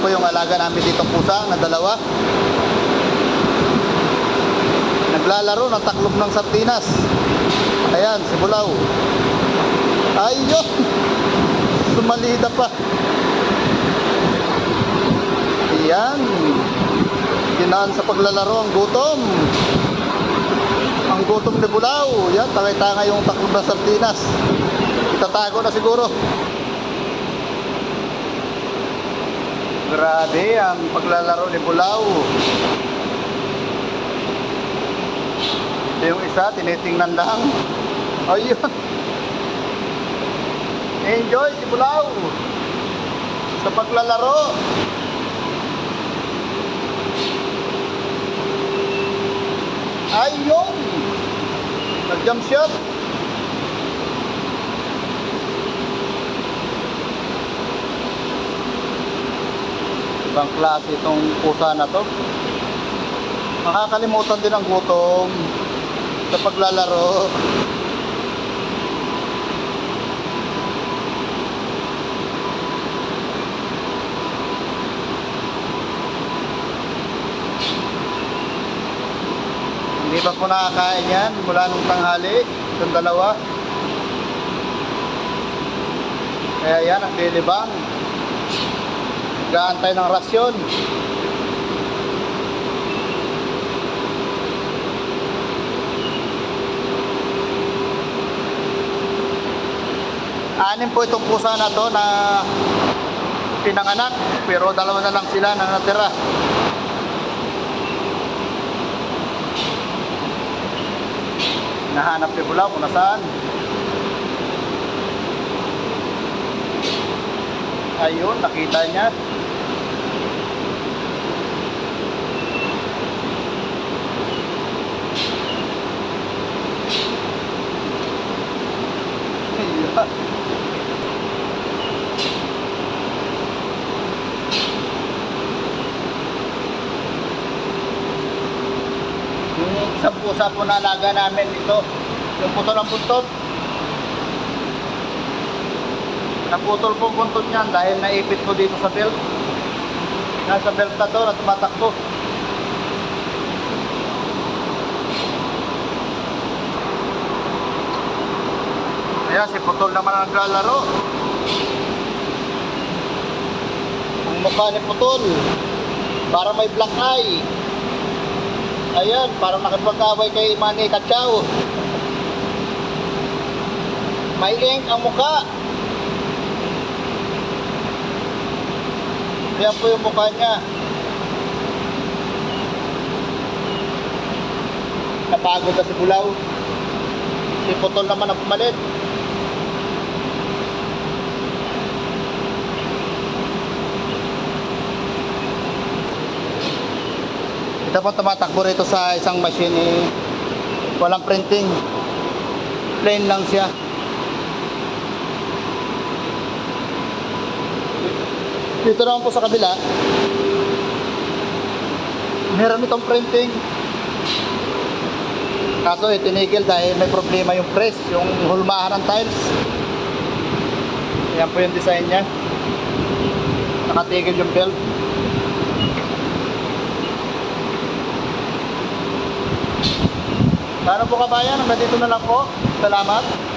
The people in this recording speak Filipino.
po yung alaga namin dito pusa na dalawa. Naglalaro ng taklob ng sardinas. Ayan, si Bulaw. Ayun! Sumalida pa. Ayan. Ginaan sa paglalaro ang gutom. Ang gutom ni Bulaw. Yan, tangay-tangay yung taklob ng sardinas. Itatago na siguro. Grabe ang paglalaro ni Bulaw. Yung isa, tinitingnan lang. Ayun. Enjoy si Bulaw sa paglalaro. Ayun. Nag-jump shot. Ibang klase itong pusa na to. Makakalimutan din ang gutom sa paglalaro. Hindi pa po nakakain yan mula nung tanghali, itong dalawa. Kaya yan, ang lilibang. Nag-aantay ng rasyon. Anim po itong pusa na to na pinanganak, pero dalawa na lang sila na natira. Nahanap ni Bulaw kung nasaan. Ayun, nakita niya. Yung isang pusa po na alaga namin ito, yung putol ang buntot. Naputol po ang buntot niyan dahil naipit po dito sa belt. Nasa belt na to na tumatakbo. Ayan, si Putol naman ang naglalaro. Ang mukha ni Putol para may black eye. Ayan, parang nakipag-away kay Manny Pacquiao. May ink ang mukha. Ayan po yung mukha niya. Napagod na si Bulaw. Si Putol naman ang pumalit. Ito po tumatakbo rito sa isang machine walang printing. Plain lang siya. Dito naman po sa kabila, meron itong printing. Kaso itinigil dahil may problema yung press, yung hulmahan ng tiles. Ayan po yung design niya. Nakatigil yung belt. Paano po kabayan? Hanggang dito na lang po. Salamat.